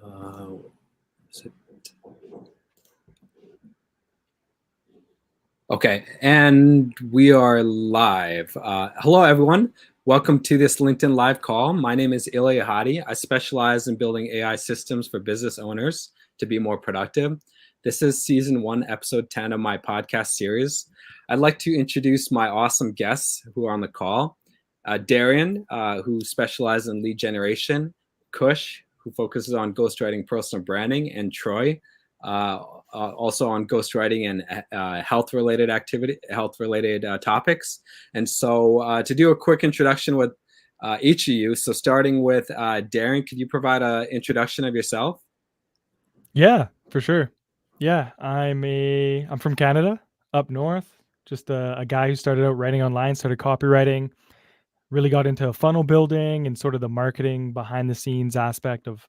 Uh, okay, and we are live. Hello, everyone. Welcome to this LinkedIn Live call. My name is Ilya Hadi. I specialize in building AI systems for business owners to be more productive. This is season 1, episode 10 of my podcast series. I'd like to introduce my awesome guests who are on the call. Darian, who specializes in lead generation, Kush, who focuses on ghostwriting personal branding, and Troy, also on ghostwriting and health-related topics. And so to do a quick introduction with each of you, so starting with Darian, could you provide an introduction of yourself? Yeah, for sure. Yeah, I'm from Canada, up north. Just a guy who started out writing online, started copywriting, really got into funnel building and sort of the marketing behind the scenes aspect of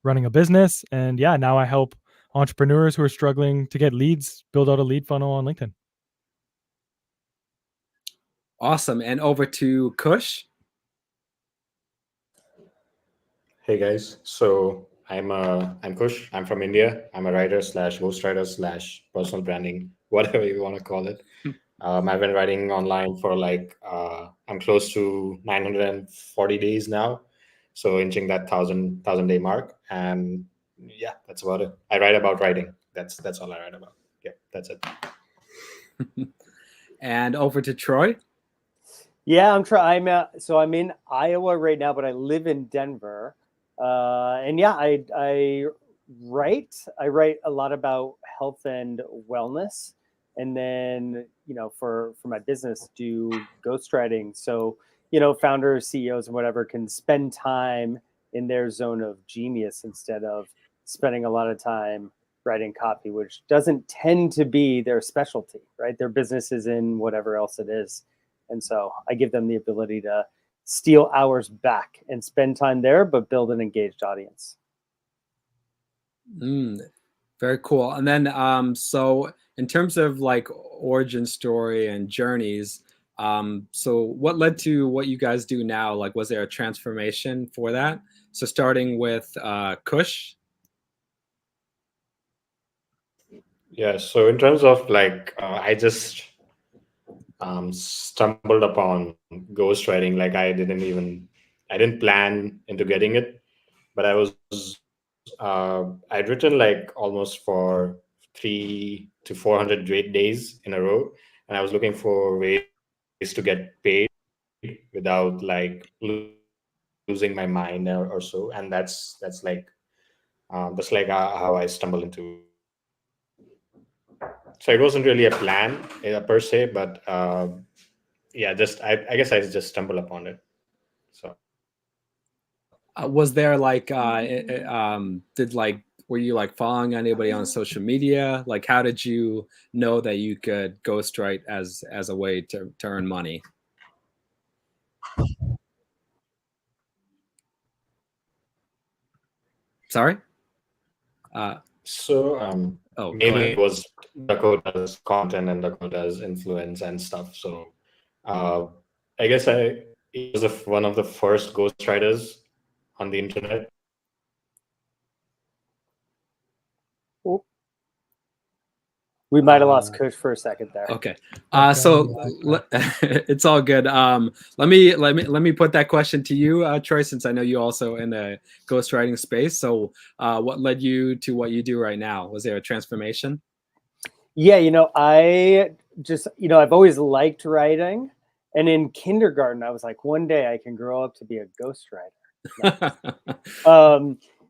running a business. And yeah, now I help entrepreneurs who are struggling to get leads build out a lead funnel on LinkedIn. Awesome. And over to Kush. Hey guys, so I'm Kush. I'm from India. I'm a writer slash ghostwriter slash personal branding, whatever you want to call it. I've been writing online for I'm close to 940 days now, so inching that thousand day mark. And yeah, that's about it. I write about writing. That's all I write about. Yeah, that's it. And over to Troy. Yeah, I'm in Iowa right now, but I live in Denver. And yeah, I write a lot about health and wellness, and then for my business do ghostwriting, so founders, CEOs, and whatever can spend time in their zone of genius instead of spending a lot of time writing copy, which doesn't tend to be their specialty, right? Their business is in whatever else it is. And so I give them the ability to steal hours back and spend time there, but build an engaged audience. Very cool. And then, so in terms of like origin story and journeys, so what led to what you guys do now? Like, was there a transformation for that? So starting with Kush. Yeah. So in terms of I just stumbled upon ghostwriting. I didn't plan into getting it, but I'd written almost for 300 to 400 days in a row, and I was looking for ways to get paid without losing my mind or so. And that's how I stumbled into. So it wasn't really a plan per se, but yeah, I guess I just stumbled upon it. So Was there were you like following anybody on social media? Like, how did you know that you could ghostwrite as a way to earn money? Sorry. Mainly it was Dakota's content and Dakota's influence and stuff. So I guess he was one of the first ghostwriters on the internet. We might have lost Kush for a second there. Okay, so it's all good. Let me put that question to you, Troy, since I know you also in the ghostwriting space. So, what led you to what you do right now? Was there a transformation? Yeah, I've always liked writing, and in kindergarten, I was like, one day I can grow up to be a ghostwriter.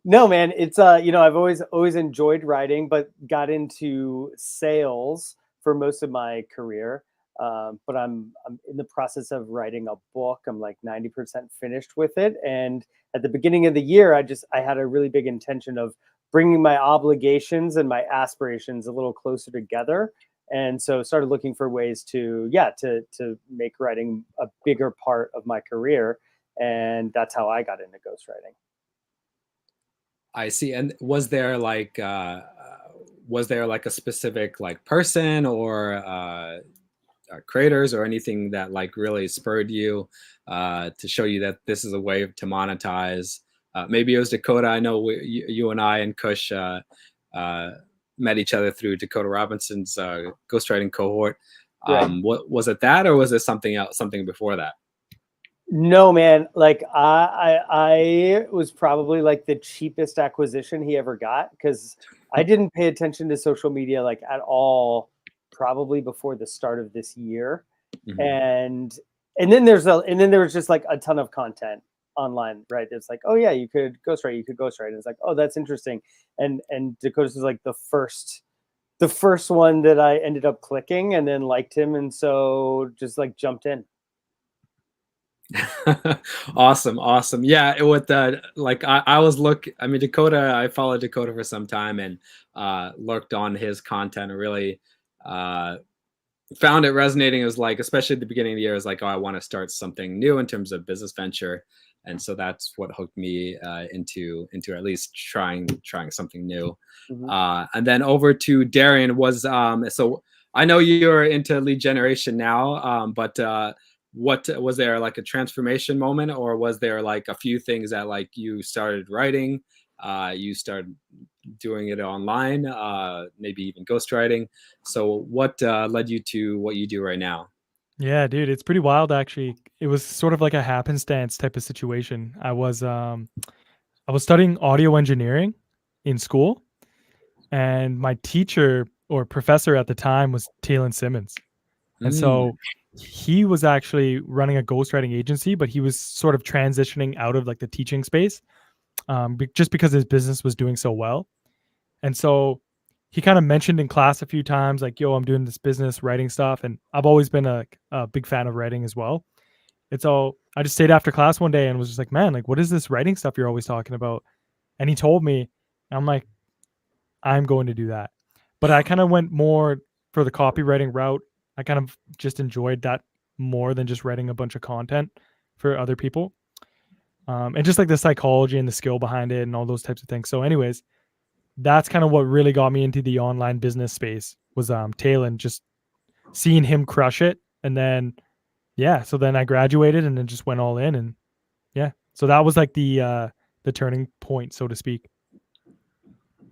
No, man, it's I've always enjoyed writing, but got into sales for most of my career. But I'm in the process of writing a book. I'm like 90% finished with it, and at the beginning of the year, I had a really big intention of bringing my obligations and my aspirations a little closer together, and so started looking for ways to make writing a bigger part of my career, and that's how I got into ghostwriting. I see. And was there like a specific like person or creators or anything that like really spurred you to show you that this is a way to monetize maybe it was Dakota. I know you and I and Kush met each other through Dakota Robinson's ghostwriting cohort. Right. What was it, that, or was it something else, something before that? No, man. Like I was probably like the cheapest acquisition he ever got, because I didn't pay attention to social media like at all, probably before the start of this year. Mhm. And then there was just like a ton of content online, right? It's like, oh yeah, you could ghostwrite. And it's like, oh, that's interesting. And Dakota's was like the first one that I ended up clicking, and then liked him, and so just like jumped in. Awesome. Yeah, it would like I mean, Dakota, I followed Dakota for some time and lurked on his content and really found it resonating. It was like, especially at the beginning of the year, it was like, oh, I want to start something new in terms of business venture. And so that's what hooked me into at least trying something new. Mhm. And then over to Darian was so I know you're into lead generation now, but what was there, like a transformation moment, or was there like a few things that like you started writing, you started doing it online, maybe even ghostwriting? So what led you to what you do right now? Yeah, dude, it's pretty wild actually. It was sort of like a happenstance type of situation. I was studying audio engineering in school, and my teacher or professor at the time was Taylor Simmons. And Mm, so he was actually running a ghostwriting agency, but he was sort of transitioning out of like the teaching space, just because his business was doing so well. And so he kind of mentioned in class a few times, like, yo, I'm doing this business writing stuff. And I've always been a big fan of writing as well. And so I just stayed after class one day and was just like, man, like, what is this writing stuff you're always talking about? And he told me, and I'm like, I'm going to do that. But I kind of went more for the copywriting route. I kind of just enjoyed that more than just writing a bunch of content for other people. And just like the psychology and the skill behind it and all those types of things. So anyways, that's kind of what really got me into the online business space was Talon, just seeing him crush it. And then so then I graduated and then just went all in, and so that was like the turning point, so to speak.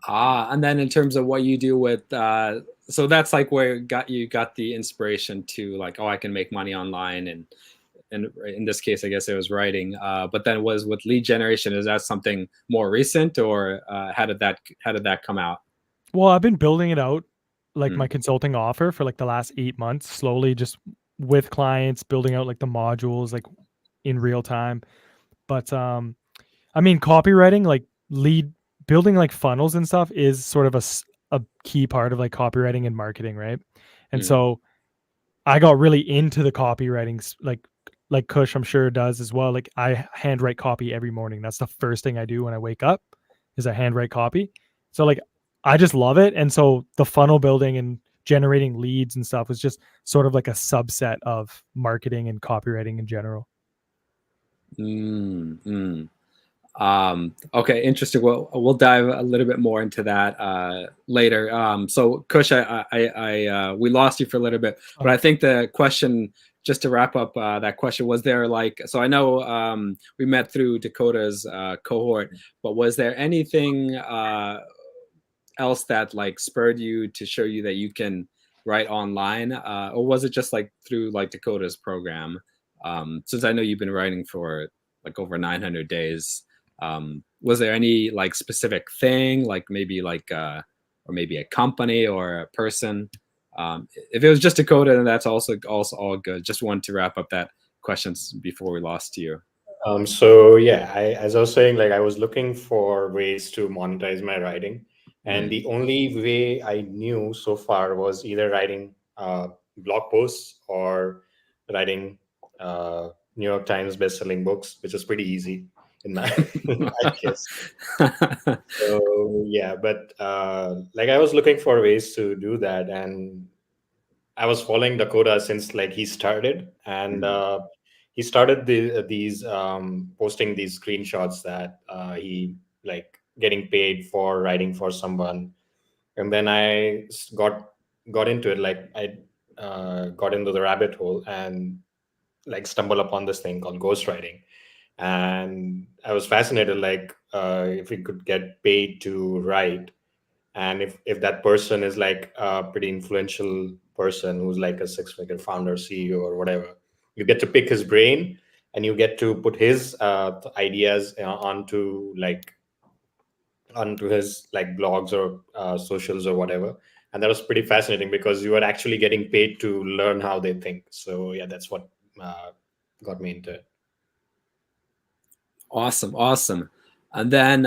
and then in terms of what you do with so that's like where you got the inspiration to like, oh, I can make money online, and in this case I guess it was writing, but then was with lead generation, is that something more recent, or how did that come out? Well, I've been building it out, like my Hmm. consulting offer for like the last 8 months, slowly just with clients, building out like the modules like in real time. But I mean, copywriting, like lead building like funnels and stuff is sort of a key part of like copywriting and marketing, right? And Hmm. so I got really into the copywriting, like Kush, I'm sure does as well. Like I handwrite copy every morning. That's the first thing I do when I wake up is I handwrite copy. So like I just love it. And so the funnel building and generating leads and stuff was just sort of like a subset of marketing and copywriting in general. Mm. Okay, interesting. We'll dive a little bit more into that later. So Kush, we lost you for a little bit, but I think the question, just to wrap up that question, was there like, so I know we met through Dakota's cohort, but was there anything else that like spurred you to show you that you can write online, or was it just like through like Dakota's program? Since I know you've been writing for like over 900 days, was there any like specific thing, like maybe like or maybe a company or a person? If it was just Dakota, then that's also all good. Just wanted to wrap up that questions before we lost you. So yeah, as I was saying, like I was looking for ways to monetize my writing, and the only way I knew so far was either writing blog posts or writing New York Times best-selling books, which is pretty easy in my in my case. So yeah, but like I was looking for ways to do that, and I was following Dakota since like he started, and he started these posting these screenshots that he like getting paid for writing for someone, and then I got into it. Like I got into the rabbit hole and like stumble upon this thing called ghostwriting, and I was fascinated, like if we could get paid to write, and if that person is like a pretty influential person who's like a six-figure founder, CEO, or whatever, you get to pick his brain and you get to put his ideas onto his like blogs or socials or whatever. And that was pretty fascinating because you are actually getting paid to learn how they think. So yeah, that's what got me into it. Awesome, awesome. And then,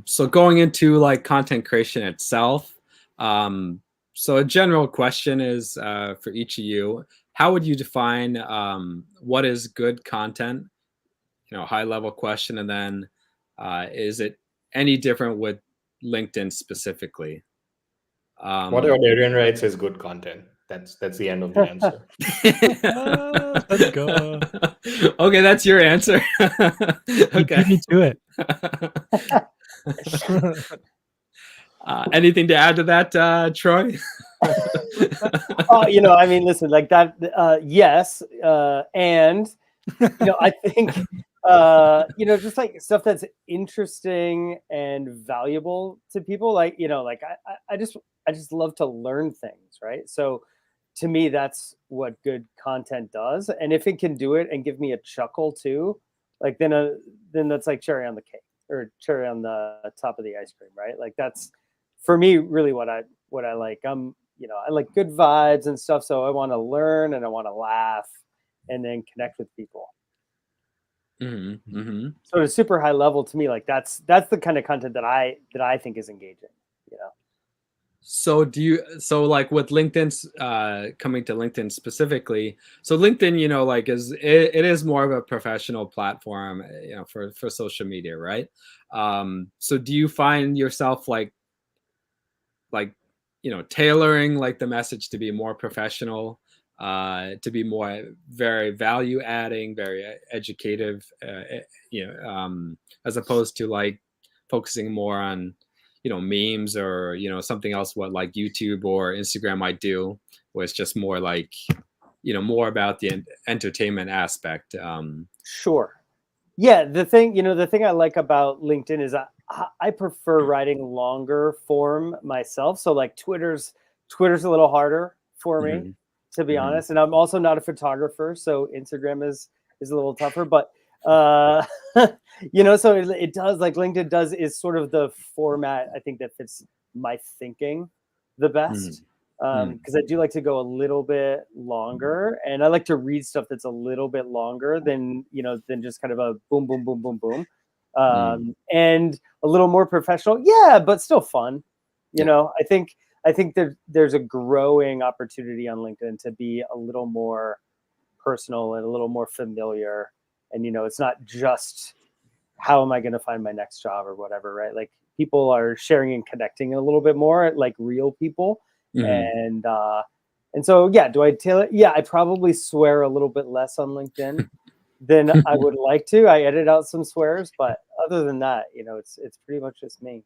so going into like content creation itself, so a general question is for each of you, how would you define what is good content? High level question. And then is it any different with LinkedIn specifically? Whatever Darian writes is good content. That's the end of the answer. Let's go. Okay, that's your answer. You Okay. beat me to it. Anything to add to that, Troy? I mean, listen, like that. Yes, and I think just like stuff that's interesting and valuable to people. Like I just love to learn things, right? So to me, that's what good content does. And if it can do it and give me a chuckle too, like then that's like cherry on the cake or cherry on the top of the ice cream, right? Like that's for me really what I like. I like good vibes and stuff, so I want to learn and I want to laugh and then connect with people. Mm-hmm, mm-hmm. So at a super high level, to me, like that's the kind of content that I think is engaging. So like with LinkedIn's coming to LinkedIn specifically, so LinkedIn, like it is more of a professional platform, for social media, right? So do you find yourself like tailoring like the message to be more professional, to be more very value adding, very educative, as opposed to like focusing more on memes or something else, what like YouTube or Instagram might do, where it's just more like more about the entertainment aspect. Sure. Yeah, the thing I like about LinkedIn is I prefer writing longer form myself. So like Twitter's a little harder for me, to be honest. And I'm also not a photographer, so Instagram is a little tougher. But so it does, like LinkedIn does, is sort of the format I think that fits my thinking the best. Because I do like to go a little bit longer, and I like to read stuff that's a little bit longer than just kind of a boom, boom, boom, boom, boom, and a little more professional. Yeah, but still fun. I think there's a growing opportunity on LinkedIn to be a little more personal and a little more familiar. And it's not just how am I going to find my next job or whatever, right? Like people are sharing and connecting a little bit more, like real people. And so, yeah, do I tailor? Yeah, I probably swear a little bit less on LinkedIn than I would like to. I edit out some swears, but other than that, it's pretty much just me.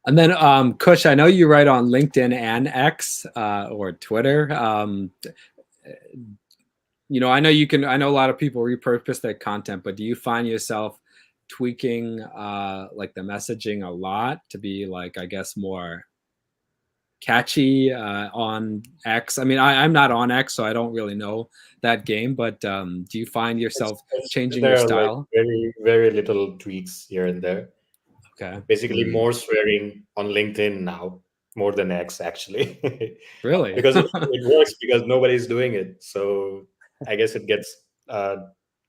And then, Kush, I know you write on LinkedIn and X or Twitter. I know I know a lot of people repurpose their content, but do you find yourself tweaking like the messaging a lot to be like, I guess, more catchy on X? I mean, I'm not on X, so I don't really know that game, but do you find yourself changing your style? Like very, very little tweaks here and there. Okay. Basically more swearing on LinkedIn now, more than X actually. Really? Because it works because nobody's doing it. So I guess it gets a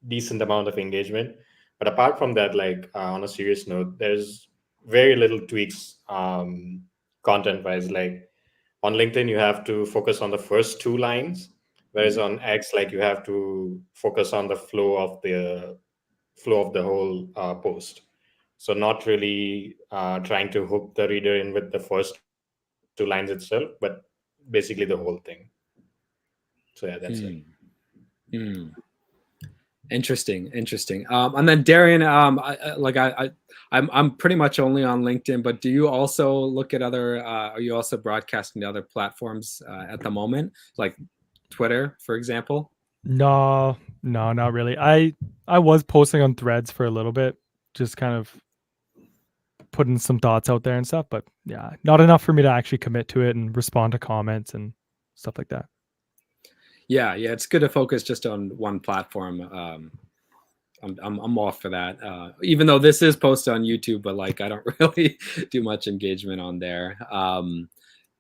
decent amount of engagement. But apart from that, like on a serious note, there's very little tweaks content-wise. Like on LinkedIn, you have to focus on the first 2 lines, whereas on X, like you have to focus on the flow of the whole post. So not really trying to hook the reader in with the first 2 lines itself, but basically the whole thing. So yeah, that's it. Interesting. And then Darian, I'm pretty much only on LinkedIn, but do you also look at other? Are you also broadcasting to other platforms at the moment, like Twitter, for example? No, not really. I I was posting on Threads for a little bit, just kind of putting some thoughts out there and stuff, but yeah, not enough for me to actually commit to it and respond to comments and stuff like that. Yeah, it's good to focus just on one platform. I'm all for that. Even though this is posted on YouTube, but like I don't really do much engagement on there.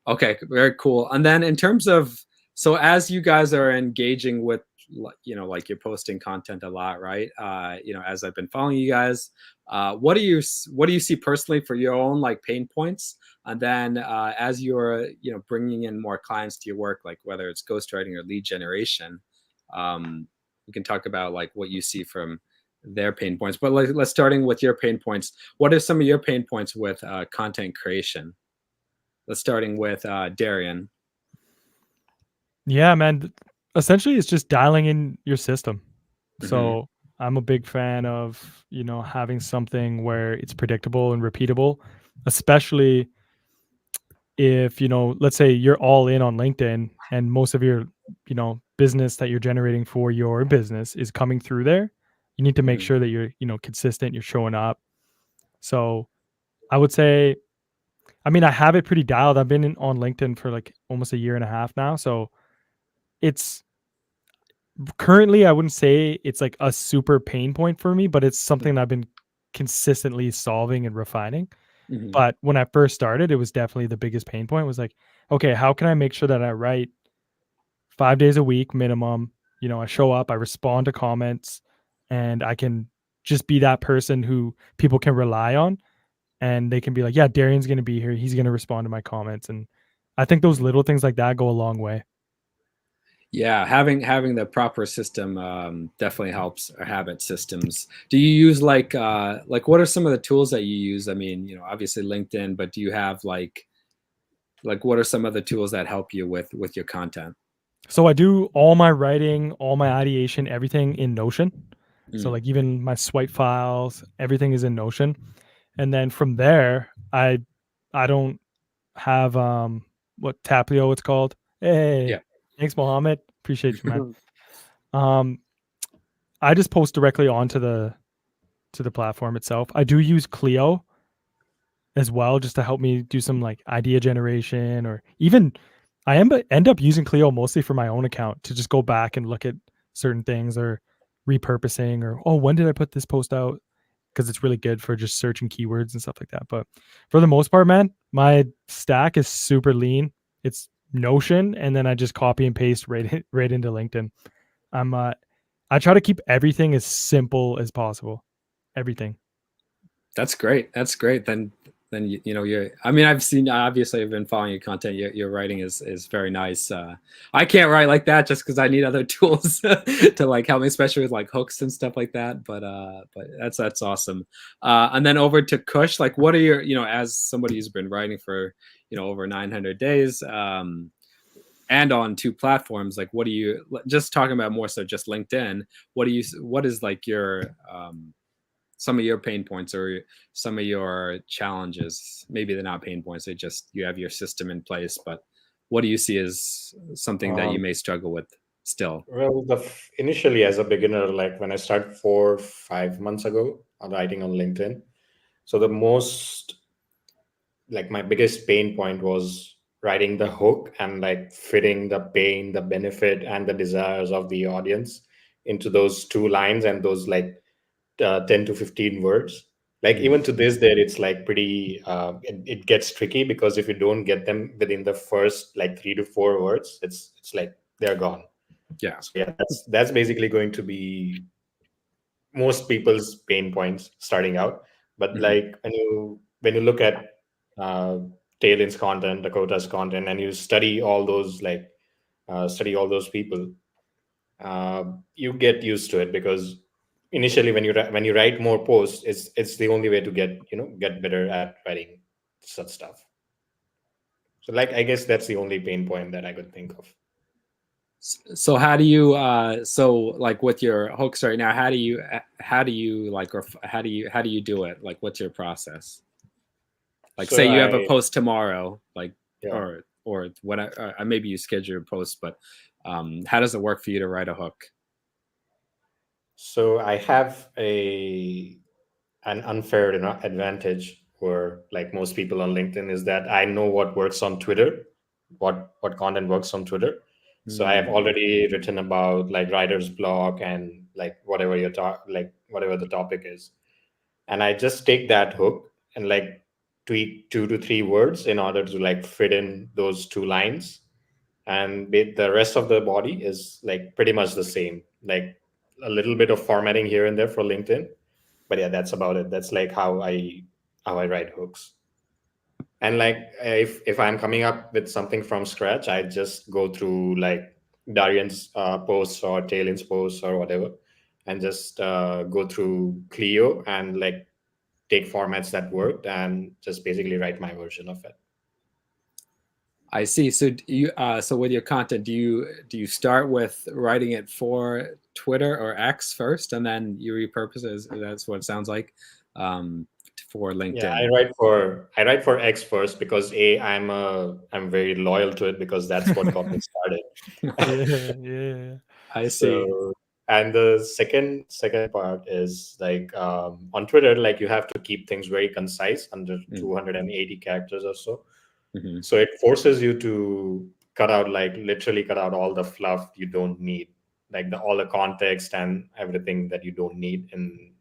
Okay, very cool. And then in terms of, so as you guys are engaging with, like you're posting content a lot, right? As I've been following you guys, what do you see personally for your own like pain points? And then as you're bringing in more clients to your work, like whether it's ghostwriting or lead generation, we can talk about like what you see from their pain points. But let's starting with your pain points. What are some of your pain points with content creation? Let's starting with Darian. Yeah, man. Essentially, it's just dialing in your system. Mhm. So I'm a big fan of, having something where it's predictable and repeatable, especially if, let's say you're all in on LinkedIn and most of your, business that you're generating for your business is coming through there. You need to make Mhm. sure that you're, consistent, you're showing up. So I would say, I have it pretty dialed. I've been on LinkedIn for like almost a year and a half now. So it's currently, I wouldn't say it's like a super pain point for me, but it's something that I've been consistently solving and refining. Mhm. But when I first started, it was definitely the biggest pain point was like, okay, how can I make sure that I write 5 days a week minimum? I show up, I respond to comments, and I can just be that person who people can rely on. And they can be like, yeah, Darian's going to be here. He's going to respond to my comments. And I think those little things like that go a long way. Yeah, having the proper system definitely helps. Or habit systems. Do you use like what are some of the tools that you use? I mean, obviously LinkedIn, but do you have like what are some of the tools that help you with your content? So I do all my writing, all my ideation, everything in Notion. So Mm. like even my swipe files, everything is in Notion. And then from there, I don't have what Taplio it's called. Hey, Yeah. thanks Mohammed. Appreciate you, man. I just post directly onto the platform itself. I do use Clio as well just to help me do some like idea generation, or even end up using Clio mostly for my own account to just go back and look at certain things, or repurposing, or when did I put this post out, because it's really good for just searching keywords and stuff like that. But for the most part, man, my stack is super lean. It's Notion, and then I just copy and paste right into LinkedIn. I try to keep everything as simple as possible. Everything. That's great. That's great. Then you're. I mean, obviously I've been following your content. Your writing is very nice. I can't write like that just because I need other tools to like help me, especially with like hooks and stuff like that. But that's awesome. And then over to Kush. Like, what are your as somebody who's been writing for over 900 days. And on 2 platforms, like what do you just talking about more so just LinkedIn? What is like your some of your pain points or some of your challenges? Maybe they're not pain points, they just you have your system in place, but what do you see as something that you may struggle with still? Well, initially as a beginner, like when I started 4 or 5 months ago on writing on LinkedIn, so my biggest pain point was writing the hook and like fitting the pain, the benefit, and the desires of the audience into those 2 lines and those like 10 to 15 words. Like even to this day, it's like pretty it gets tricky, because if you don't get them within the first like 3 to 4 words, it's like they're gone. Yeah. So yeah, that's basically going to be most people's pain points starting out. But like when you look at uh Taylor's content, Dakota's content, and you study all those people, you get used to it, because initially when you write more posts, it's the only way to get better at writing such stuff. So like I guess that's the only pain point that I could think of. So how do you so like with your hooks right now, how do you like, or how do you do it? Like what's your process? Like So say you have a post tomorrow, like yeah. or what maybe you schedule a post, but how does it work for you to write a hook? So I have an unfair advantage for like most people on LinkedIn is that I know what works on Twitter, what content works on Twitter. So I have already written about like writer's block and like whatever whatever the topic is, and I just take that hook and like tweak 2 to 3 words in order to like fit in those 2 lines, and the rest of the body is like pretty much the same, like a little bit of formatting here and there for LinkedIn, but yeah, that's about it. That's like how I write hooks. And like if I'm coming up with something from scratch, I just go through like Darian's posts or Talen's posts or whatever, and just go through Clio and like take formats that worked and just basically write my version of it. I see. So so with your content, do you start with writing it for Twitter or X first, and then you repurpose it? That's what it sounds like, for LinkedIn. Yeah, I write for X first because I'm very loyal to it because that's what got me started. Yeah. I see. So, and the second part is like on Twitter, like you have to keep things very concise, under 280 characters or so. Mhm. So it forces you to literally cut out all the fluff you don't need, like all the context and everything that you don't need, and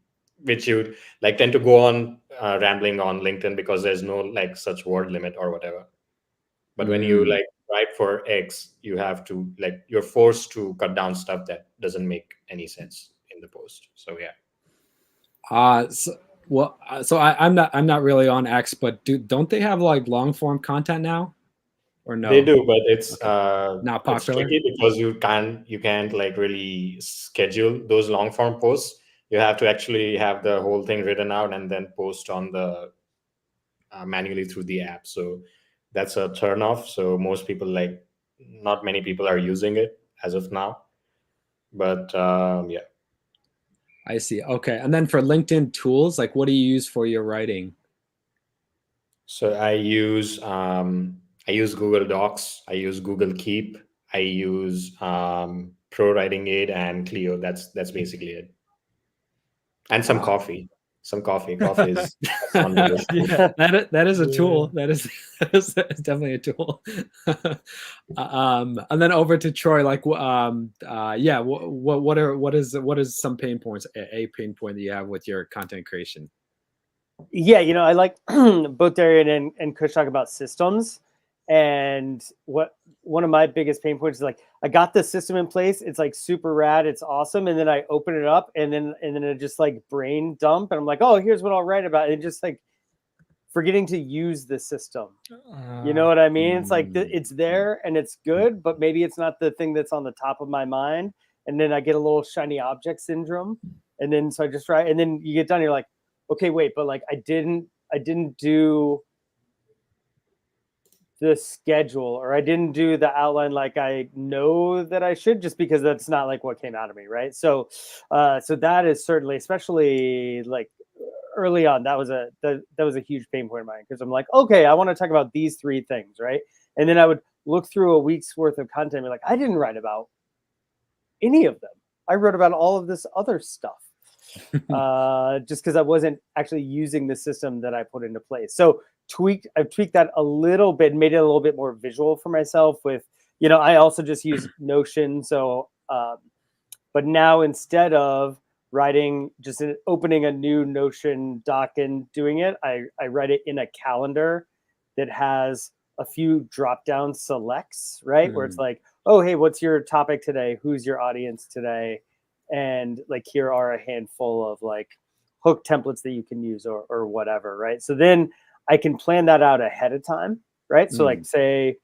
which you like tend to go on rambling on LinkedIn because there's no like such word limit or whatever. But when you like write for X, you have to like you're forced to cut down stuff that doesn't make any sense in the post. So yeah. So I'm not really on X, but don't they have like long form content now, or no? They do, but it's not popular. It's tricky because you can't like really schedule those long form posts. You have to actually have the whole thing written out and then post on the manually through the app. So that's a turn off. So most people not many people are using it as of now. But yeah. I see. Okay. And then for LinkedIn tools, like what do you use for your writing? So I use Google Docs. I use Google Keep. I use Pro Writing Aid and Clio. That's basically it. And some coffee. Coffee is on the list. Yeah. That is a tool. That is definitely a tool. And then over to Troy, like yeah, what is some pain points, a pain point that you have with your content creation? Yeah, I like both Darian and Kush talk about systems, and one of my biggest pain points is like I got the system in place, it's like super rad, it's awesome, and then I open it up and then it just like brain dump, and I'm like, oh, here's what I'll write about, and just like forgetting to use the system. You know what I mean? It's like it's there and it's good, but maybe it's not the thing that's on the top of my mind, and then I get a little shiny object syndrome, and then so I just write, and then you get done, you're like, okay, wait, but like I didn't do the schedule, or I didn't do the outline like I know that I should, just because that's not like what came out of me, right? So that is certainly, especially like early on, that was a huge pain point of mine, because I'm like, okay, I want to talk about these 3 things, right? And then I would look through a week's worth of content and be like, I didn't write about any of them. I wrote about all of this other stuff. Just because I wasn't actually using the system that I put into place. So I've tweaked that a little bit, made it a little bit more visual for myself with, I also just use Notion. So, but now instead of writing, just opening a new Notion doc and doing it, I write it in a calendar that has a few drop-down selects, right? Where it's like, oh, hey, what's your topic today? Who's your audience today? And like, here are a handful of like hook templates that you can use or whatever, right? So then I can plan that out ahead of time, right? So like, say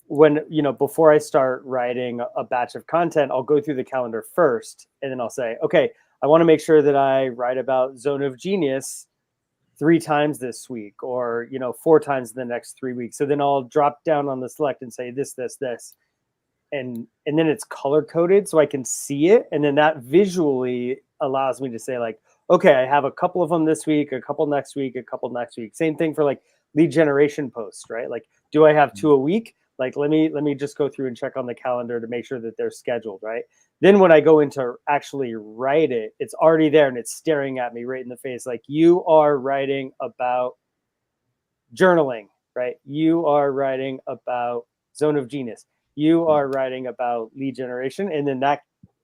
when, before I start writing a batch of content, I'll go through the calendar first, and then I'll say, okay, I want to make sure that I write about Zone of Genius 3 times this week, or 4 times in the next 3 weeks. So then I'll drop down on the select and say this, and then it's color coded so I can see it, and then that visually allows me to say like, okay, I have a couple of them this week, a couple next week, a couple next week. Same thing for like lead generation posts, right? Like, do I have 2 a week? Like, let me just go through and check on the calendar to make sure that they're scheduled, right? Then when I go in to actually write it, it's already there and it's staring at me right in the face. Like, you are writing about journaling, right? You are writing about Zone of Genius. You are writing about lead generation. And then that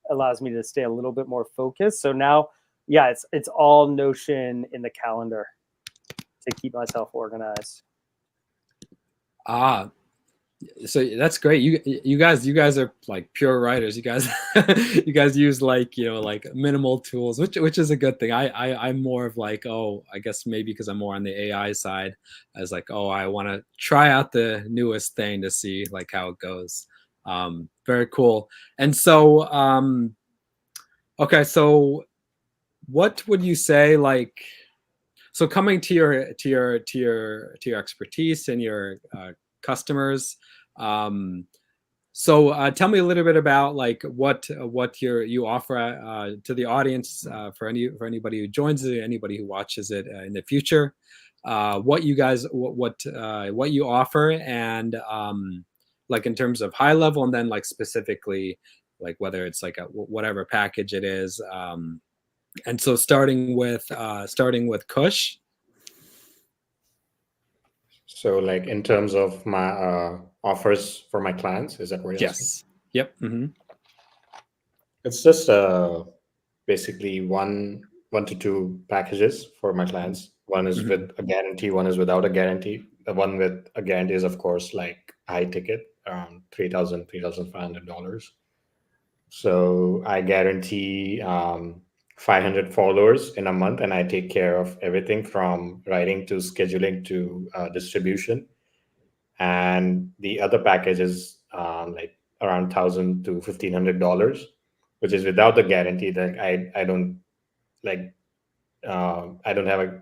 allows me to stay a little bit more focused. So now, yeah, it's all Notion in the calendar to keep myself organized. Ah, so that's great. You guys are like pure writers. You guys you guys use like, you know, like minimal tools, which is a good thing. I'm more of like, oh, I guess maybe because I'm more on the AI side, I was like, oh, I want to try out the newest thing to see like how it goes. Very cool. And so okay, so what would you say, like, so coming to your expertise and your customers, so tell me a little bit about like what you offer to the audience, for anybody who joins it, anybody who watches it in the future, what you guys what you offer, and like in terms of high level, and then like specifically like whether it's like whatever package it is. And so starting with Kush. So like in terms of my offers for my clients, is that what you're asking? Yes. Yep. Mm-hmm. It's just basically one to two packages for my clients. One is with a guarantee, one is without a guarantee. The one with a guarantee is, of course, like high ticket, around $3,500. So I guarantee 500 followers in a month, and I take care of everything from writing to scheduling to distribution. And the other package is like around $1,000 to $1,500, which is without the guarantee. That I don't like I don't have a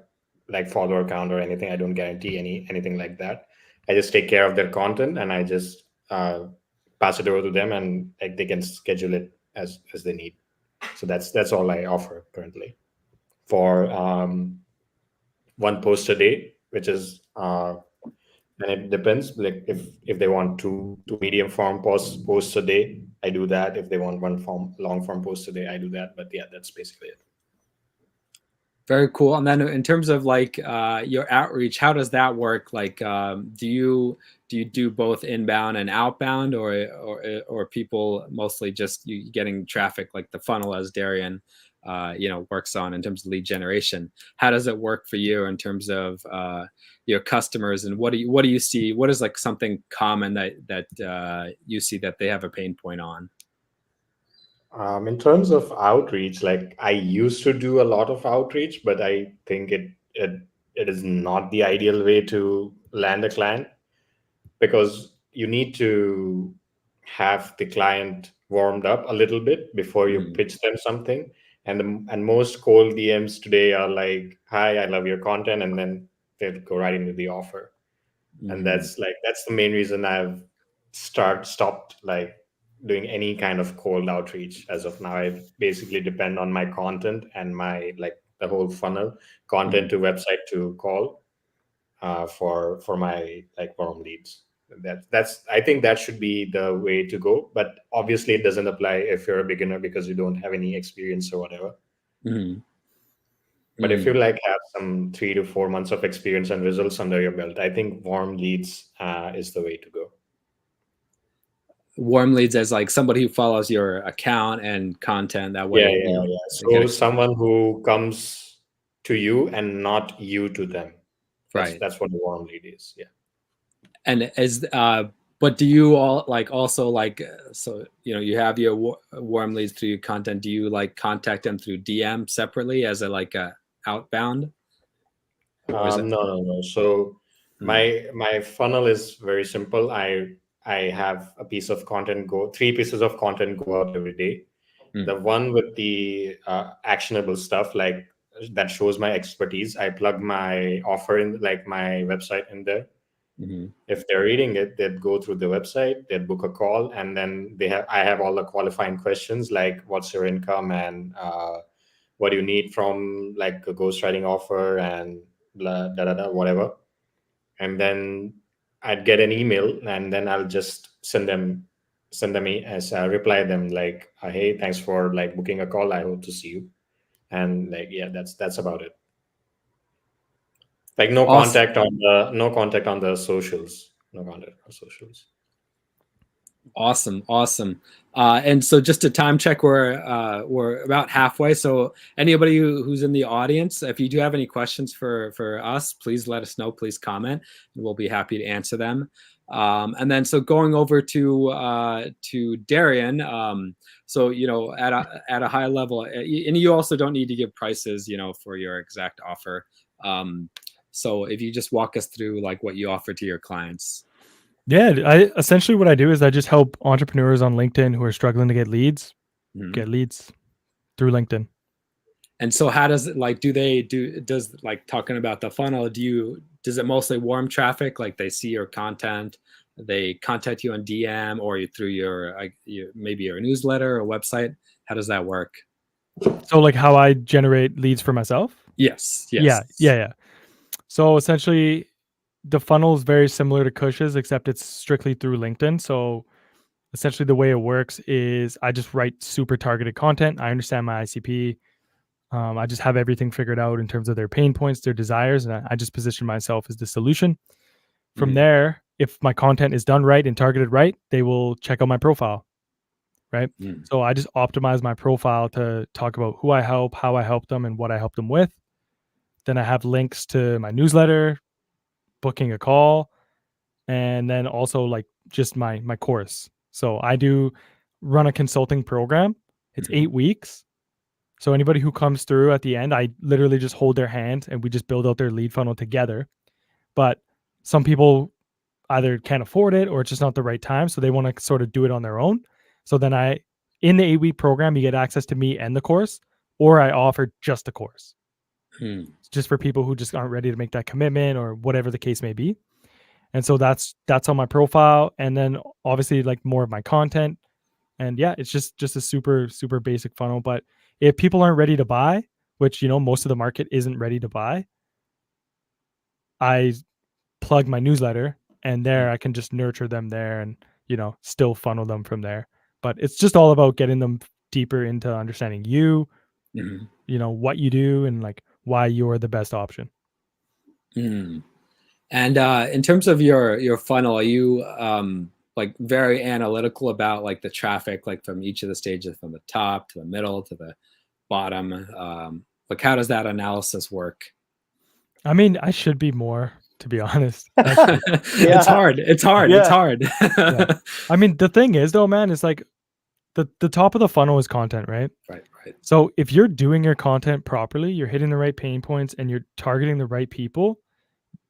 like follower count or anything. I don't guarantee anything like that. I just take care of their content, and I just pass it over to them, and like they can schedule it as they need. So that's all I offer currently for one post a day, which is and it depends. Like if they want two medium form posts a day, I do that. If they want long form post a day, I do that. But yeah, that's basically it. Very cool. And then in terms of like your outreach, how does that work? Like, do you do both inbound and outbound, or people mostly just you getting traffic, like the funnel as Darian works on in terms of lead generation? How does it work for you in terms of your customers, and what do you see? What is like something common that you see that they have a pain point on? In terms of outreach, like I used to do a lot of outreach, but I think it is not the ideal way to land a client, because you need to have the client warmed up a little bit before you pitch them something. And most cold DMs today are like, "Hi, I love your content," and then they go right into the offer. And that's the main reason I've stopped like doing any kind of cold outreach as of now. I basically depend on my content and my like the whole funnel, content to website to call, for my like warm leads. That's I think that should be the way to go. But obviously it doesn't apply if you're a beginner because you don't have any experience or whatever. But if you like have some 3 to 4 months of experience and results under your belt, I think warm leads is the way to go. Warm leads as like somebody who follows your account and content that way. Yeah. So someone who comes to you and not you to them. That's what a warm lead is. Yeah. And but do you all like also like, so you have your warm leads through your content, do you like contact them through DM separately as a outbound? No. So my funnel is very simple. I have a piece of content three pieces of content go out every day. The one with the actionable stuff, like that shows my expertise, I plug my offer in, like my website in there. If they're reading it, they'd go through the website, they'd book a call, and then I have all the qualifying questions like what's your income and what do you need from like a ghostwriting offer and blah, whatever. And then I'd get an email, and then I'll just send them send them as reply them like, hey, thanks for like booking a call. I hope to see you. And like, yeah, that's about it. Like no Awesome. contact on the socials. No contact on socials. Awesome. And so just to time check, we're about halfway. So anybody who's in the audience, if you do have any questions for us, please let us know. Please comment, and we'll be happy to answer them. And then so going over to Darian. So at a high level, and you also don't need to give prices, for your exact offer. So if you just walk us through like what you offer to your clients. Yeah, essentially what I do is I just help entrepreneurs on LinkedIn who are struggling to get leads through LinkedIn. And so how does it like, does like talking about the funnel, does it mostly warm traffic? Like they see your content, they contact you on DM or through your maybe your newsletter or website? How does that work? So like how I generate leads for myself? Yes. Yeah. So essentially the funnel is very similar to Kush's, except it's strictly through LinkedIn. So essentially the way it works is I just write super targeted content. I understand my ICP. I just have everything figured out in terms of their pain points, their desires, and I just position myself as the solution. From there, if my content is done right and targeted right, they will check out my profile, right? So I just optimize my profile to talk about who I help, how I help them, and what I help them with. Then I have links to my newsletter, booking a call, and then also like just my course. So I do run a consulting program. It's 8 weeks. So anybody who comes through at the end, I literally just hold their hand and we just build out their lead funnel together. But some people either can't afford it or it's just not the right time. So they want to sort of do it on their own. So then in the 8-week program, you get access to me and the course, or I offer just the course. Just for people who just aren't ready to make that commitment or whatever the case may be. And so that's on my profile. And then obviously like more of my content. And yeah, it's just a super, super basic funnel. But if people aren't ready to buy, which, most of the market isn't ready to buy, I plug my newsletter and there I can just nurture them there and, still funnel them from there. But it's just all about getting them deeper into understanding you, what you do and like why you're the best option. And in terms of your funnel, are you like very analytical about like the traffic, like from each of the stages, from the top to the middle to the bottom? Like how does that analysis work? I mean, I should be more, to be honest. It's hard. Yeah. I mean, the thing is though, man, it's like the top of the funnel is content, right? Right. So if you're doing your content properly, you're hitting the right pain points and you're targeting the right people,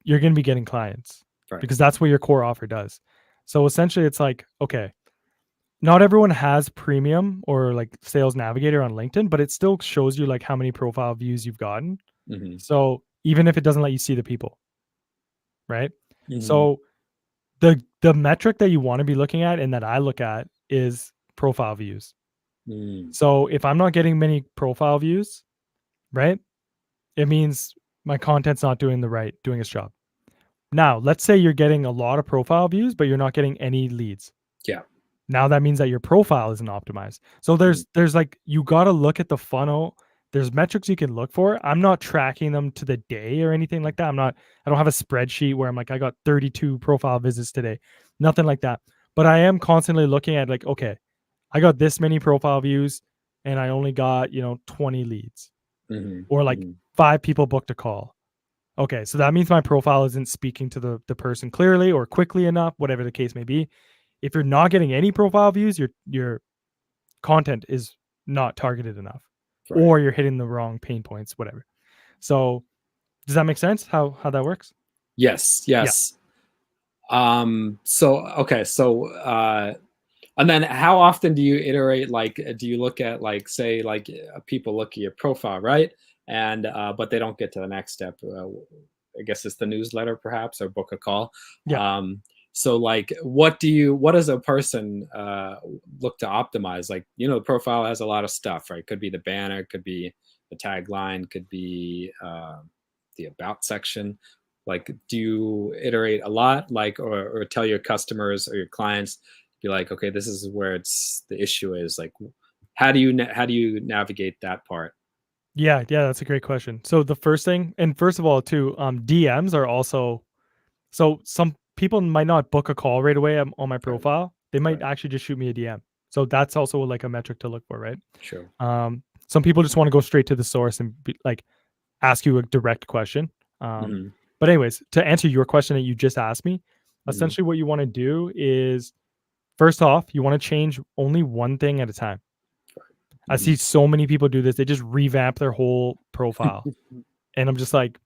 you're going to be getting clients, because that's what your core offer does. So essentially it's like, okay, not everyone has premium or like Sales Navigator on LinkedIn, but it still shows you like how many profile views you've gotten. So even if it doesn't let you see the people, right? So the metric that you want to be looking at and that I look at is profile views. So if I'm not getting many profile views, right, it means my content's not doing its job. Now, let's say you're getting a lot of profile views, but you're not getting any leads. Yeah. Now that means that your profile isn't optimized. So there's like, you got to look at the funnel. There's metrics you can look for. I'm not tracking them to the day or anything like that. I don't have a spreadsheet where I'm like, I got 32 profile visits today. Nothing like that. But I am constantly looking at like, okay, I got this many profile views and I only got, 20 leads or like 5 people booked a call. Okay. So that means my profile isn't speaking to the person clearly or quickly enough, whatever the case may be. If you're not getting any profile views, your content is not targeted enough, or you're hitting the wrong pain points, whatever. So does that make sense how that works? Yes. Yeah. And then how often do you iterate? Like, do you look at like, say, like people look at your profile, right? And but they don't get to the next step. I guess it's the newsletter, perhaps, or book a call. Yeah. So like, what does a person look to optimize? Like, the profile has a lot of stuff, right? Could be the banner, could be the tagline, could be the about section. Like, do you iterate a lot, like, or tell your customers or your clients, be like, okay, this is where the issue is. Like, how do you navigate that part? Yeah, that's a great question. So the first thing, and first of all, too, DMs are also, so some people might not book a call right away on my profile. They might actually just shoot me a DM. So that's also like a metric to look for, right? Sure. Some people just want to go straight to the source and ask you a direct question. But anyways, to answer your question that you just asked me, essentially what you want to do is, first off, you want to change only one thing at a time. I see so many people do this. They just revamp their whole profile. And I'm just like,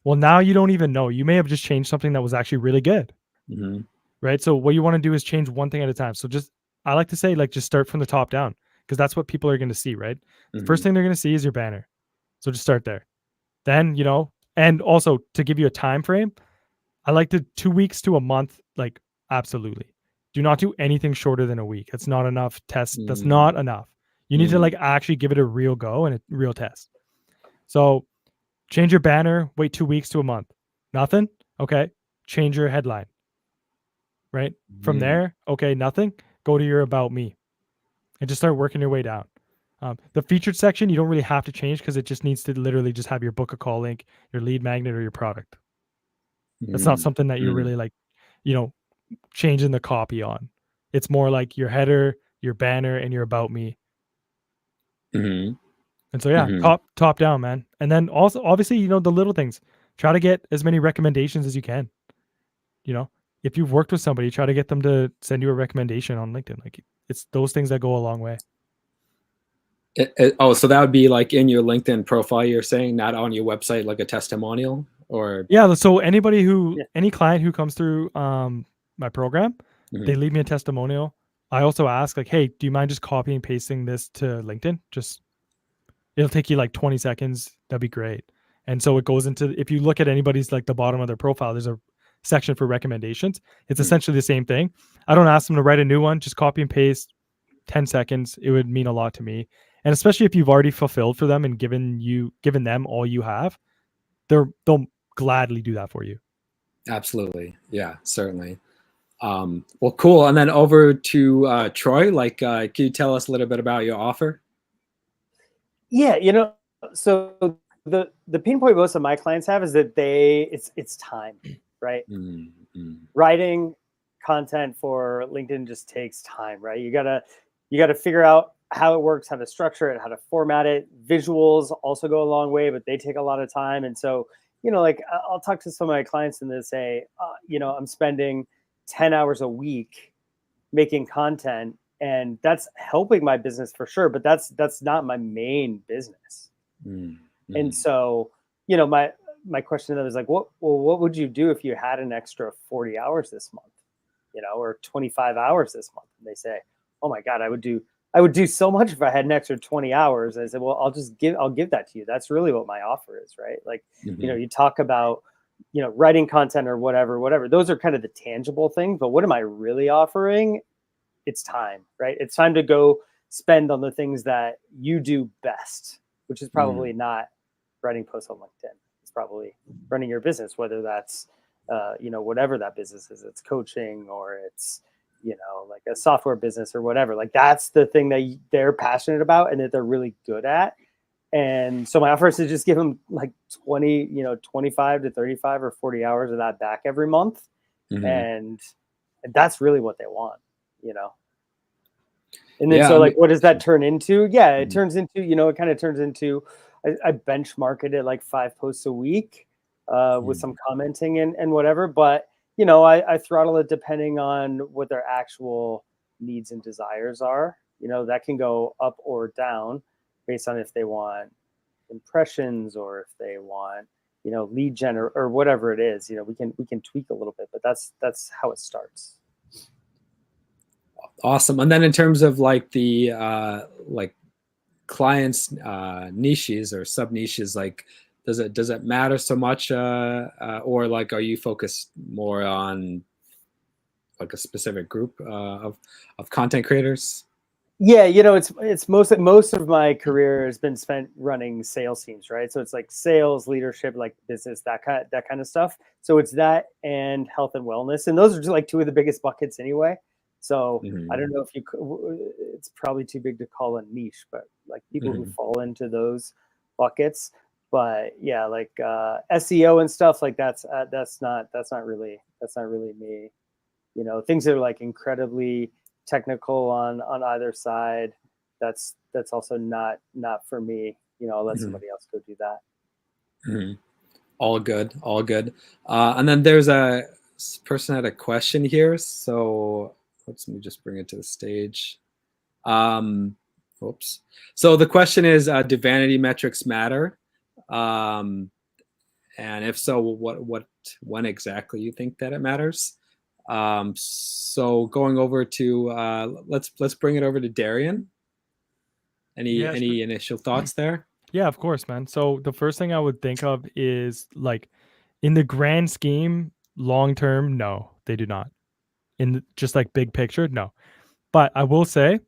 well, now you don't even know. You may have just changed something that was actually really good. Right? So what you want to do is change one thing at a time. So I like to say, just start from the top down, because that's what people are going to see, right? The first thing they're going to see is your banner. So just start there. Then, and also to give you a time frame, I like to 2 weeks to a month, absolutely. Do not do anything shorter than a week. It's not enough test. That's not enough. You need to actually give it a real go and a real test. So change your banner, wait 2 weeks to a month. Nothing? Okay. Change your headline. Right? From there, okay, nothing. Go to your about me and just start working your way down. The featured section, you don't really have to change, because it just needs to literally just have your book a call link, your lead magnet, or your product. That's not something that you're really changing the copy on. It's more like your header, your banner, and your about me. And so top down, man. And then also, obviously, the little things. Try to get as many recommendations as you can. If you've worked with somebody, try to get them to send you a recommendation on LinkedIn. It's those things that go a long way. So that would be like in your LinkedIn profile, you're saying, not on your website, like a testimonial? Or so any client who comes through my program, they leave me a testimonial. I also ask, hey, do you mind just copying and pasting this to LinkedIn? It'll take you 20 seconds. That'd be great. And so it goes into, if you look at anybody's the bottom of their profile, there's a section for recommendations. It's essentially the same thing. I don't ask them to write a new one, just copy and paste, 10 seconds. It would mean a lot to me. And especially if you've already fulfilled for them and given them all you have, they'll gladly do that for you. Absolutely. Yeah, certainly. Well, cool. And then over to Troy, can you tell us a little bit about your offer? Yeah, so the pain point most of my clients have is that it's time, right? Writing content for LinkedIn just takes time, right? You gotta figure out how it works, how to structure it, how to format it. Visuals also go a long way, but they take a lot of time. And so, I'll talk to some of my clients and they say, I'm spending 10 hours a week making content, and that's helping my business for sure, but that's not my main business. And so, my question to them is what would you do if you had an extra 40 hours this month, or 25 hours this month? And they say, oh my God, I would do so much if I had an extra 20 hours. I said, well, I'll give that to you. That's really what my offer is, right? You talk about, writing content or whatever. Those are kind of the tangible things, but what am I really offering? It's time, right? It's time to go spend on the things that you do best, which is probably not writing posts on LinkedIn. It's probably running your business, whether that's, whatever that business is. It's coaching, or it's, a software business or whatever. That's the thing that they're passionate about and that they're really good at. And so my offer is to just give them 25 to 35 or 40 hours of that back every month. And that's really what they want, And then what does that turn into? Yeah, it turns into, it kind of turns into, I benchmark it at 5 posts a week with some commenting and whatever. But, I throttle it depending on what their actual needs and desires are. That can go up or down based on if they want impressions or if they want, lead gen or whatever it is. We can tweak a little bit, but that's how it starts. Awesome. And then in terms of the clients niches or sub niches, does it matter so much, or are you focused more on a specific group of content creaters? Yeah, it's most of my career has been spent running sales teams, right? So it's sales, leadership, business, that kind of stuff. So it's that and health and wellness, and those are just 2 of the biggest buckets anyway. So I Mhm. don't know if it's probably too big to call a niche, but like people who Mhm. fall into those buckets. But yeah, like SEO and stuff like that's not really me. Things that are like incredibly technical on either side. That's also not for me. I'll let Mhm. somebody else go do that. Mhm. All good, all good. And then there's a person had a question here, so let me just bring it to the stage. Oops. So the question is, do vanity metrics matter? And if so, when exactly you think that it matters? So going over to let's bring it over to Darian. Yeah, Any initial thoughts there? Yeah, of course, man. So the first thing I would think of is like in the grand scheme, long term, no, they do not. Just like big picture, no. But I will say,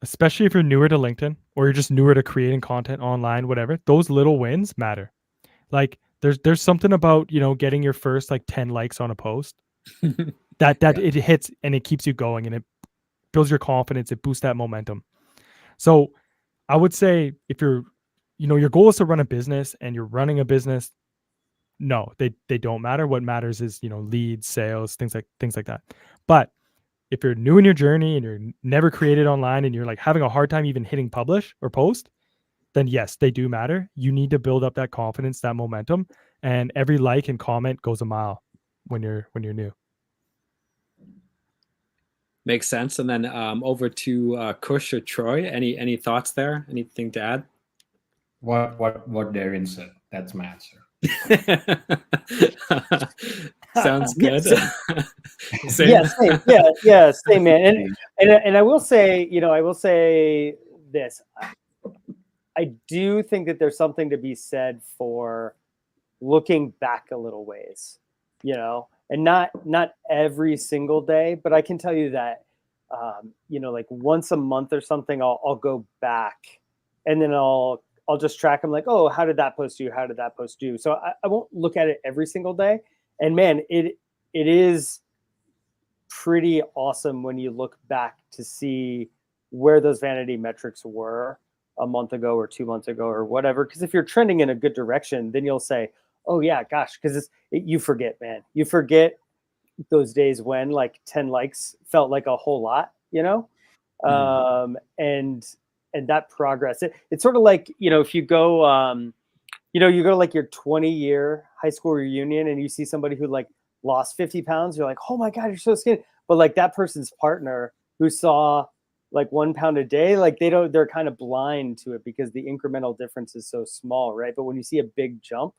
especially if you're newer to LinkedIn or you're just newer to creating content online, whatever, those little wins matter. Like there's something about, getting your first like 10 likes on a post that Yeah. it hits and it keeps you going and it builds your confidence, it boosts that momentum. So I would say if your goal is to run a business and you're running a business, no, they don't matter. What matters is, leads, sales, things like that. But if you're new in your journey and you're never created online and you're like having a hard time even hitting publish or post, then yes, they do matter. You need to build up that confidence, that momentum, and every like and comment goes a mile when you're new. Makes sense. And then over to Kush or Troy. Any thoughts there? Anything to add? What Darren said. That's my answer. Sounds Yeah, good. Same. yeah, same. Yeah, same, man. And I will say, this. I do think that there's something to be said for looking back a little ways, and not every single day, but I can tell you that, like once a month or something, I'll go back, and then I'll just track them like, oh, how did that post do? How did that post do? So I won't look at it every single day. And man, it is pretty awesome when you look back to see where those vanity metrics were a month ago or 2 months ago or whatever. Because if you're trending in a good direction, then you'll say, oh yeah, gosh, because you forget, man. You forget those days when like 10 likes felt like a whole lot, and that progress. It's sort of like, if you go, you go to like your 20-year high school reunion and you see somebody who like lost 50 pounds, you're like, oh my God, you're so skinny. But like that person's partner who saw like 1 pound a day, like they're kind of blind to it because the incremental difference is so small, right? But when you see a big jump,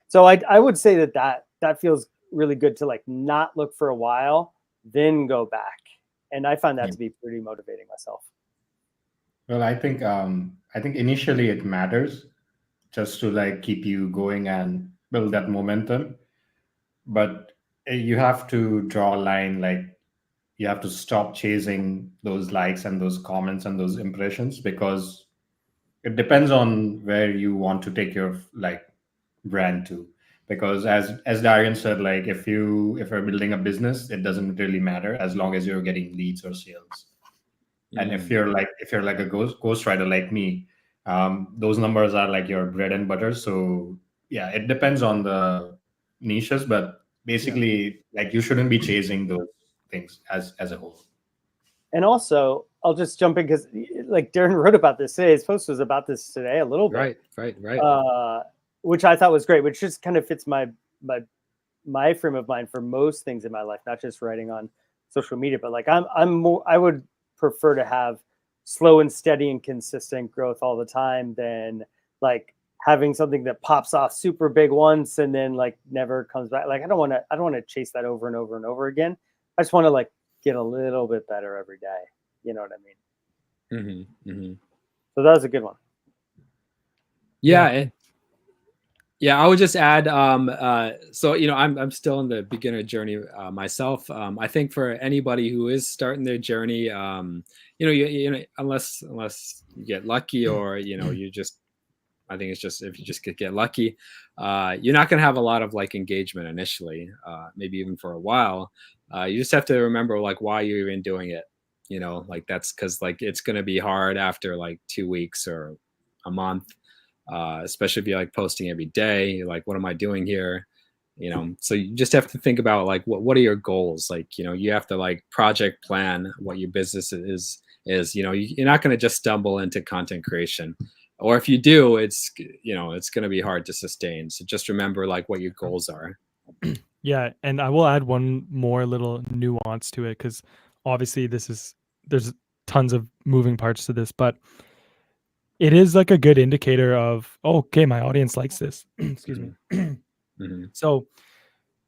so I would say that feels really good to like not look for a while, then go back. And I find that Yeah. to be pretty motivating myself. Well, I think initially it matters just to like keep you going and build that momentum. But you have to draw a line, like you have to stop chasing those likes and those comments and those impressions, because it depends on where you want to take your like brand to. Because as Darian said, like if you're building a business, it doesn't really matter as long as you're getting leads or sales. And if you're like a ghostwriter like me, those numbers are like your bread and butter. So yeah, it depends on the niches, but basically like you shouldn't be chasing those things as a whole. And also, I'll just jump in because like Darren wrote about this today. His post was about this today a little bit. Right. Which I thought was great, which just kind of fits my frame of mind for most things in my life, not just writing on social media, but like I would prefer to have slow and steady and consistent growth all the time than like having something that pops off super big once and then like never comes back. Like I don't want to chase that over and over and over again. I just want to like get a little bit better every day. You know what I mean? So that was a good one. Yeah, I would just add. So I'm still in the beginner journey myself. I think for anybody who is starting their journey, you know, unless you get lucky or you just I think it's just if you just get lucky, you're not going to have a lot of like engagement initially, maybe even for a while. You just have to remember like why you're even doing it. You know, like that's because like it's going to be hard after like 2 weeks or a month, especially if you're like posting every day. You're like, what am I doing here? You know, so you just have to think about like what are your goals? Like, you know, you have to like project plan what your business is. You know, you're not going to just stumble into content creation, or if you do, it's, you know, it's going to be hard to sustain. So just remember like what your goals are. Yeah, and I will add one more little nuance to it, because obviously there's tons of moving parts to this, but it is like a good indicator of, oh, okay, my audience likes this. Excuse me. Mm-hmm. So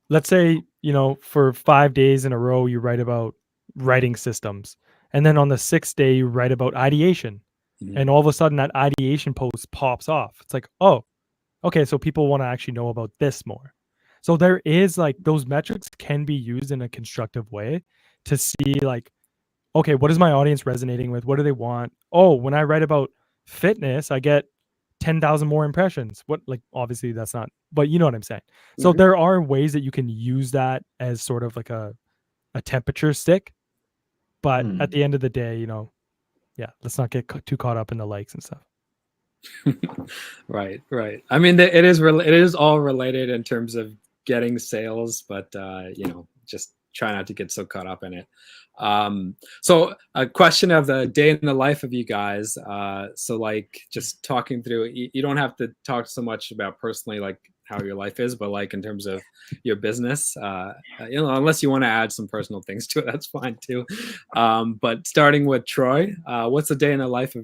let's say, you know, for 5 days in a row you write about writing systems, and then on the 6th day you write about ideation, Mm-hmm. and all of a sudden that ideation post pops off. It's like, oh, okay, so people want to actually know about this more. So there is like, those metrics can be used in a constructive way to see like, okay, what is my audience resonating with? What do they want? Oh, when I write about fitness, I get 10,000 more impressions. What, like, obviously that's not, but you know what I'm saying. So Mhm. there are ways that you can use that as sort of like a temperature stick. But at the end of the day, you know, yeah, let's not get too caught up in the likes and stuff. Right. I mean, it is all related in terms of getting sales, but you know, just try not to get so caught up in it. So a question of the day in the life of you guys. So like just talking through, you don't have to talk so much about personally like how your life is, but like in terms of your business, you know, unless you want to add some personal things to it, that's fine too. But starting with Troy, what's the day in the life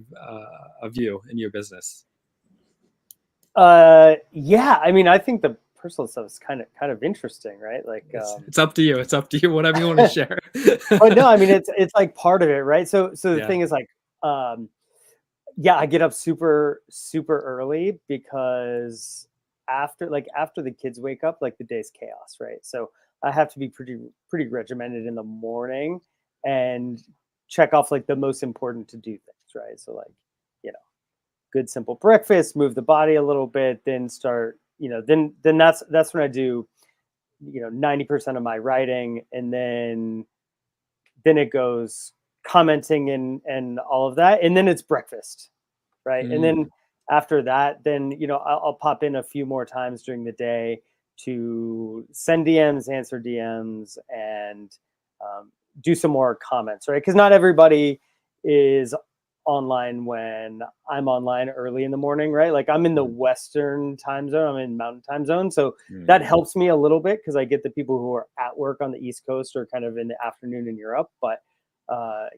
of you and your business? Yeah, I mean, I think the personal stuff is kind of interesting, right? Like, It's up to you. It's up to you. Whatever you want to share. but no, I mean, it's like part of it, right? So the Yeah. thing is like, yeah, I get up super early because after the kids wake up, like the day's chaos, right? So I have to be pretty regimented in the morning and check off like the most important to do things, right? So like, you know, good simple breakfast, move the body a little bit, then start, you know, then that's when I do, you know, 90% of my writing, and then it goes commenting and all of that, and then it's breakfast, right? And then after that, then, you know, I'll pop in a few more times during the day to send DMs, answer DMs, and do some more comments, right? Because not everybody is online when I'm online early in the morning, right? Like I'm in the Western time zone, I'm in Mountain time zone. So that helps me a little bit because I get the people who are at work on the East Coast or kind of in the afternoon in Europe. But,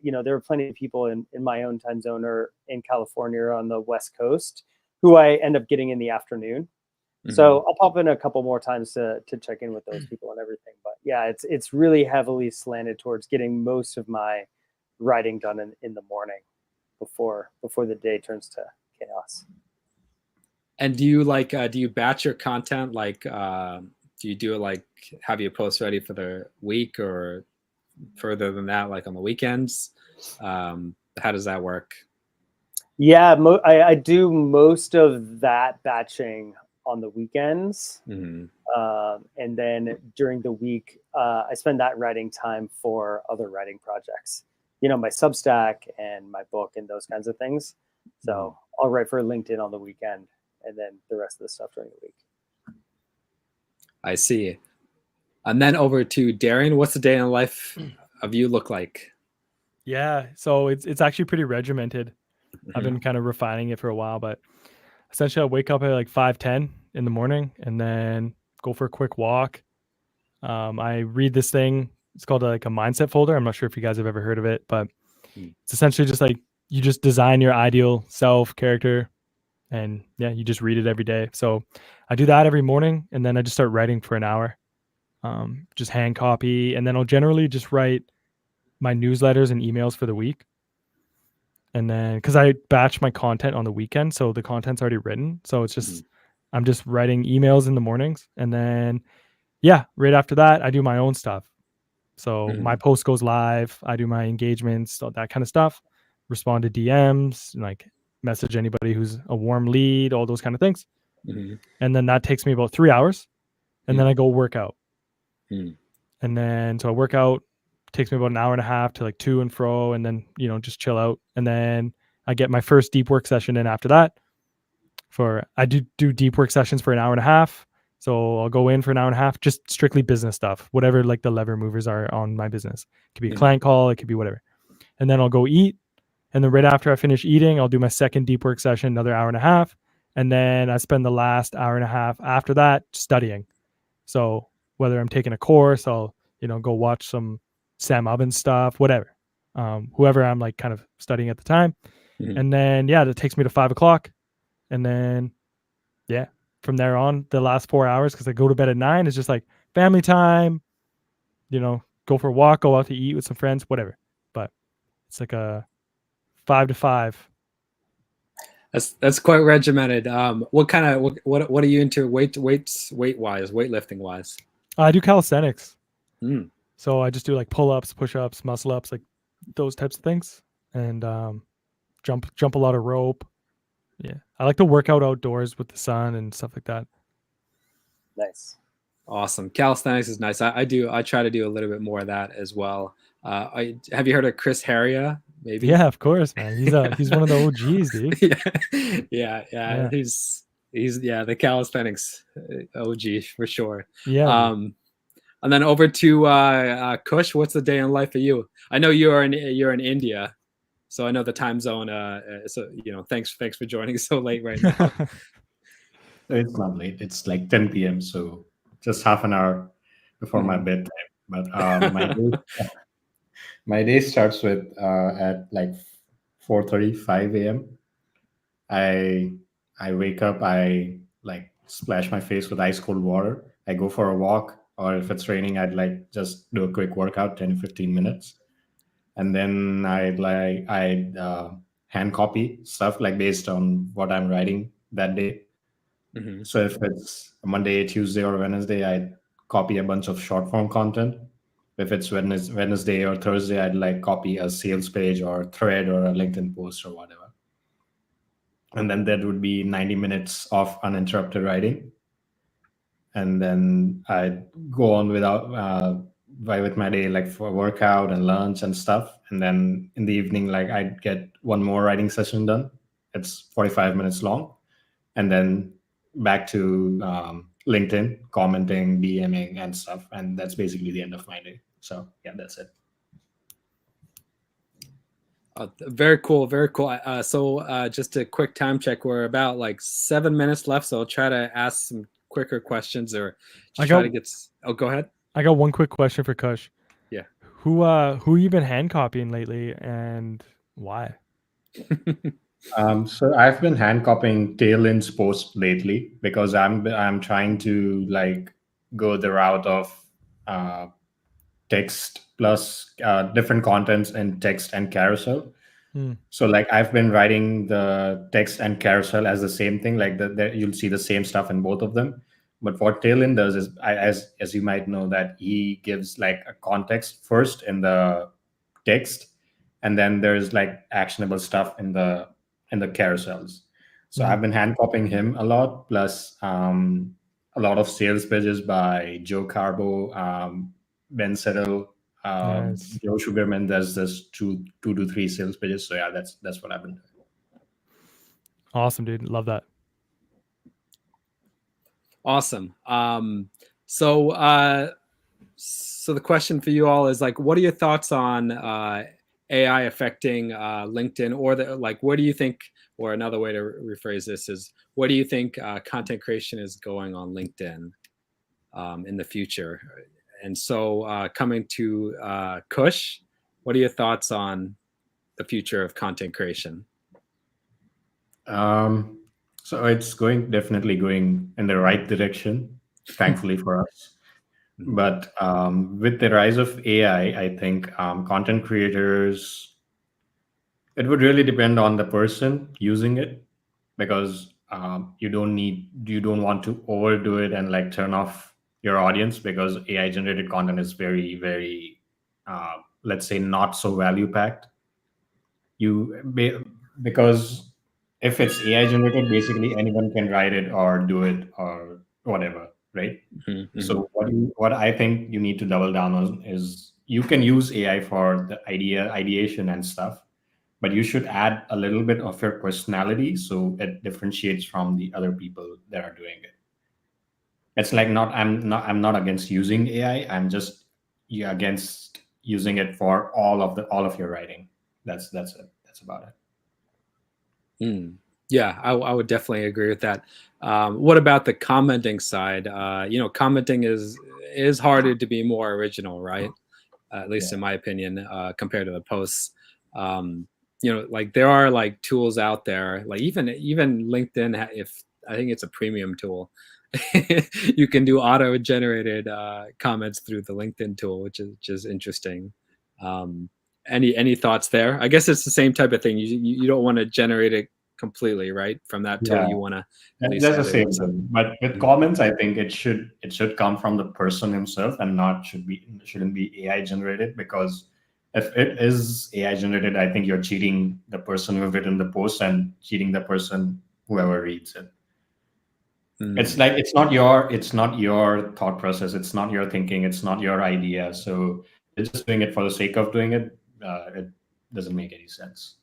you know, there are plenty of people in my own time zone or in California or on the West Coast who I end up getting in the afternoon. So I'll pop in a couple more times to check in with those people and everything. But yeah, it's really heavily slanted towards getting most of my writing done in the morning before the day turns to chaos. And do you like do you batch your content? Like do you do it like have your posts ready for the week or further than that, like on the weekends? How does that work? Yeah, I do most of that batching on the weekends. And then during the week, I spend that writing time for other writing projects, you know, my Substack and my book and those kinds of things. So I'll write for LinkedIn on the weekend and then the rest of the stuff during the week. I see. And then over to Darian, what's the day in the life of you look like? Yeah, so it's actually pretty regimented. I've been kind of refining it for a while, but essentially I wake up at like 5:10 in the morning and then go for a quick walk. I read this thing. It's called like a mindset folder. I'm not sure if you guys have ever heard of it, but it's essentially just like you just design your ideal self, character, and yeah, you just read it every day. So I do that every morning, and then I just start writing for an hour. Just hand copy, and then I'll generally just write my newsletters and emails for the week. And then because I batch my content on the weekend, so the content's already written. So it's just I'm just writing emails in the mornings, and then yeah, right after that I do my own stuff. So my post goes live, I do my engagements, all that kind of stuff, respond to DMs, and like message anybody who's a warm lead, all those kind of things. Mhm. And then that takes me about 3 hours. And Mm. then I go work out. Mm. And then so I work out, takes me about an hour and a half to like to and fro, and then just chill out. And then I get my first deep work session in after that. I do deep work sessions for an hour and a half. So I'll go in for an hour and a half, just strictly business stuff, whatever like the lever movers are on my business. It could be a Mhm. client call, it could be whatever. And then I'll go eat. And then right after I finish eating, I'll do my second deep work session, another hour and a half. And then I spend the last hour and a half after that studying. So whether I'm taking a course, I'll, go watch some Sam Ovens stuff, whatever. Whoever I'm like kind of studying at the time. Mhm. And then, that takes me to 5:00. And then, from there on, the last 4 hours, because I go to bed at 9, it's just like family time, go for a walk, go out to eat with some friends, whatever. But it's like a 5 to 5. That's quite regimented. What kind of what are you into weight wise, weightlifting wise? I do calisthenics. Mm. So I just do like pull-ups, push-ups, muscle-ups, like those types of things. And jump a lot of rope. Yeah. I like to work out outdoors with the sun and stuff like that. Nice. Awesome. Calisthenics is nice. I try to do a little bit more of that as well. Have you heard of Chris Haria? Maybe. Yeah, of course, man. He's one of the OGs, dude. Yeah. He's the calisthenics OG for sure. Yeah. And then over to Kush. What's the day in life for you? I know you're in India, so I know the time zone. So thanks for joining so late right now. It's not late. It's like 10 p.m. So just half an hour before my bedtime. But my day starts with at like 4:35 a.m. I wake up. I like splash my face with ice cold water. I go for a walk, or if it's raining, I'd like just do a quick workout, 10 to 15 minutes, and then I hand copy stuff like based on what I'm writing that day. Mm-hmm. So if it's Monday, Tuesday, or Wednesday, I copy a bunch of short form content. If it's Wednesday or Thursday, I'd like copy a sales page or thread or a LinkedIn post or whatever. And then that would be 90 minutes of uninterrupted writing. And then I'd go on with my day, like for workout and lunch and stuff. And then in the evening, like I'd get one more writing session done. It's 45 minutes long. And then back to LinkedIn, commenting, DMing and stuff. And that's basically the end of my day. So yeah, that's it. Very cool. Very cool. So just a quick time check. We're about like 7 minutes left. So I'll try to ask some quicker questions or just try to get. Oh, go ahead. I got one quick question for Kush. Yeah. Who you been hand copying lately and why? So I've been hand copying Tailwind's post lately because I'm trying to like go the route of text plus different contents in text and carousel. So like I've been writing the text and carousel as the same thing, like you'll see the same stuff in both of them. But what Tailwind does is, as you might know, that he gives like a context first in the text, and then there's like actionable stuff in the carousels. So I've been hand copying him a lot, plus a lot of sales pages by Joe Carbo, Ben Settle, Nice. Joe Sugarman. There's this two to three sales pages. So yeah, that's what I've been doing. Awesome, dude. Love that. Awesome. So the question for you all is like, what are your thoughts on AI affecting LinkedIn, or where do you think, or another way to rephrase this is, what do you think content creation is going on LinkedIn in the future? And so coming to Kush, what are your thoughts on the future of content creation? So it's definitely going in the right direction, thankfully for us. But with the rise of AI, I think content creators, it would really depend on the person using it, because you don't want to overdo it and like turn off your audience, because AI generated content is very, very, let's say, not so value packed. Because if it's AI generated, basically anyone can write it or do it or whatever, right? Mhm, So what I think you need to double down on is you can use AI for the ideation and stuff, but you should add a little bit of your personality so it differentiates from the other people that are doing it. It's like I'm not against using AI. I'm just against using it for all of your writing. That's it. That's about it. mm. Yeah, I would definitely agree with that. What about the commenting side? Commenting is harder to be more original, right? At least in Yeah. my opinion, compared to the posts. Like there are like tools out there, like even LinkedIn, if I think it's a premium tool, you can do auto-generated comments through the LinkedIn tool, which is interesting. Um, any thoughts there? I guess it's the same type of thing. You don't want to generate it completely, right, from that tool. Yeah. You want to at least That's the edit same it some. thing. But with Mhm. comments, I think it should come from the person himself and shouldn't be AI generated, because if it is AI generated, I think you're cheating the person who written the post and cheating the person whoever reads it. It's Mm. like it's not your thought process, it's not your thinking, it's not your idea. So you're just doing it for the sake of doing it. It doesn't make any sense.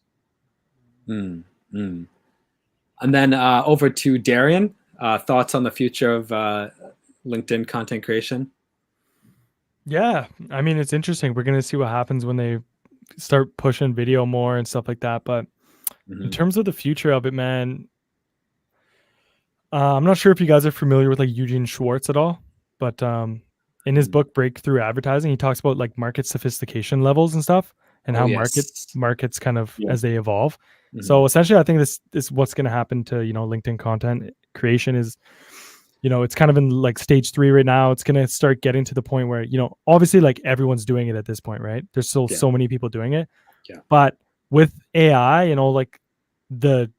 Mm. Mm. And then over to Darian. Thoughts on the future of LinkedIn content creation? Yeah, I mean, it's interesting. We're gonna see what happens when they start pushing video more and stuff like that. But in Hmm. terms of the future of it, man, I'm not sure if you guys are familiar with like Eugene Schwartz at all, but in his book Breakthrough Advertising, he talks about like market sophistication levels and stuff, and Oh how yes. markets kind of Yeah. as they evolve. Hmm. So essentially, I think this is what's going to happen to LinkedIn content creation is, it's kind of in like stage 3 right now. It's going to start getting to the point where obviously like everyone's doing it at this point, right? There's still Yeah. so many people doing it, Yeah. but with AI, like the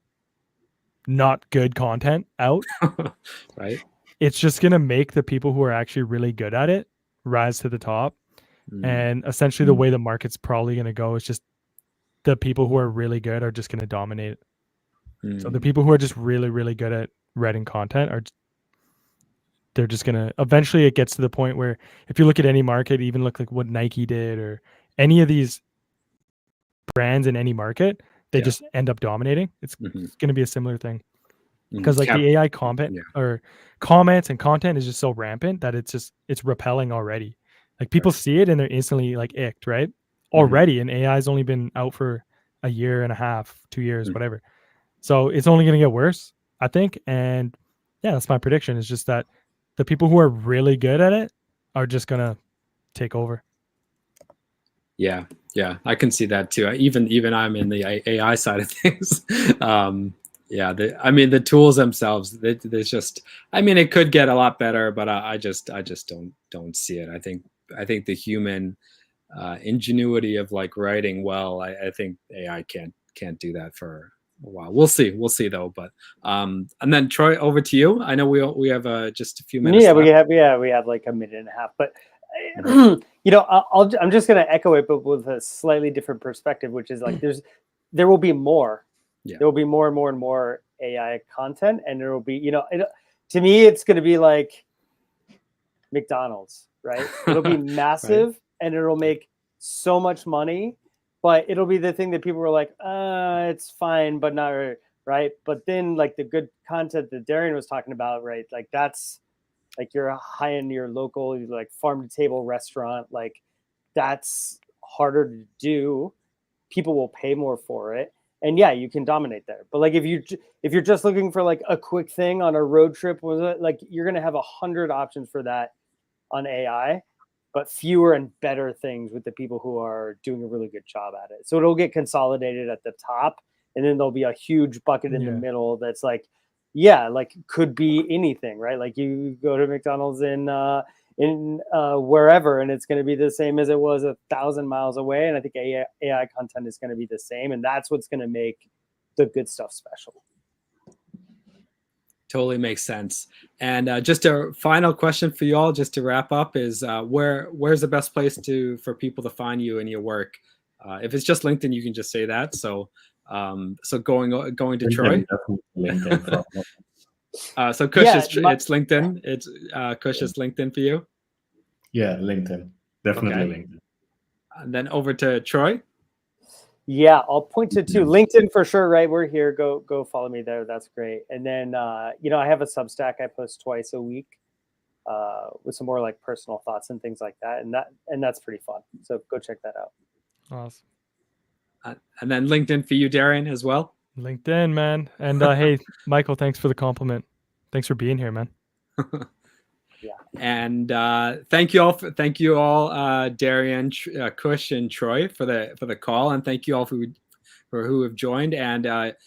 not good content out, Right. it's just going to make the people who are actually really good at it rise to the top. Mm. And essentially, the way the market's probably going to go is just the people who are really good are just going to dominate. So the Mm. people who are just really, really good at writing content they're just going to eventually it gets to the point where if you look at any market, even look like what Nike did or any of these brands in any market, they Yeah. just end up dominating. It's Hmm. going to be a similar thing. Hmm. Because like the AI comment Yeah. or comments and content is just so rampant that it's repelling already. Like people Right. see it and they're instantly like icked, right? Hmm. Already, and AI's only been out for a year and a half, 2 years, Hmm. whatever. So it's only gonna get worse, I think. And yeah, that's my prediction. Is just that the people who are really good at it are just gonna take over. Yeah. Yeah. I can see that too. Even I'm in the AI side of things. Yeah. I mean, the tools themselves. There's just. I mean, it could get a lot better, but I just don't see it. I think the human ingenuity of like writing well. I think AI can't do that for a while. We'll see though. But and then Troy, over to you. I know we have just a few minutes Yeah, left. we have like a minute and a half, but Mhm. I'm just going to echo it, but with a slightly different perspective, which is like there will be more. Yeah. There will be more and more and more AI content, and there will be to me it's going to be like McDonald's, right? It'll be Right. massive and it'll make so much money, but it'll be the thing that people were like, it's fine, but not really, right. But then like the good content that Darian was talking about, right? Like that's like you're high in your local like farm to table restaurant, like that's harder to do. People will pay more for it. And yeah, you can dominate there. But like if you're just looking for like a quick thing on a road trip, was it like you're gonna have 100 options for that on AI, but fewer and better things with the people who are doing a really good job at it. So it'll get consolidated at the top, and then there'll be a huge bucket in the Yeah. middle that's like, yeah, like could be anything, right? Like you go to McDonald's in wherever, and it's going to be the same as it was 1,000 miles away. And I think AI content is going to be the same, and that's what's going to make the good stuff special. Totally makes sense. And just a final question for you all, just to wrap up, is where's the best place for people to find you and your work? If it's just LinkedIn, you can just say that. So So going to Troy. LinkedIn. So Kush, Yeah, it's LinkedIn. It's Kush is LinkedIn for you. Yeah, LinkedIn. Definitely Okay. LinkedIn. And then over to Troy. Yeah, I'll point to two. LinkedIn for sure, right? We're here. Go follow me there. That's great. And then you know, I have a Substack I post twice a week with some more like personal thoughts and things like that. And that's pretty fun. So go check that out. Awesome. And then LinkedIn for you, Darian, as well. LinkedIn, man. And hey, Michael, thanks for the compliment. Thanks for being here, man. And thank you all, Darian, Kush, and Troy for the call, and thank you all for who have joined. And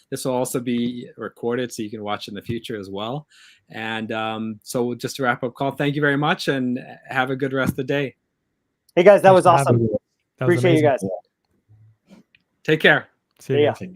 this will also be recorded, so you can watch in the future as well. And so just to wrap up call, thank you very much, and have a good rest of the day. Hey guys, that Thanks was for having awesome. me. That was Appreciate you amazing. guys. Take care. See you Yeah. guys.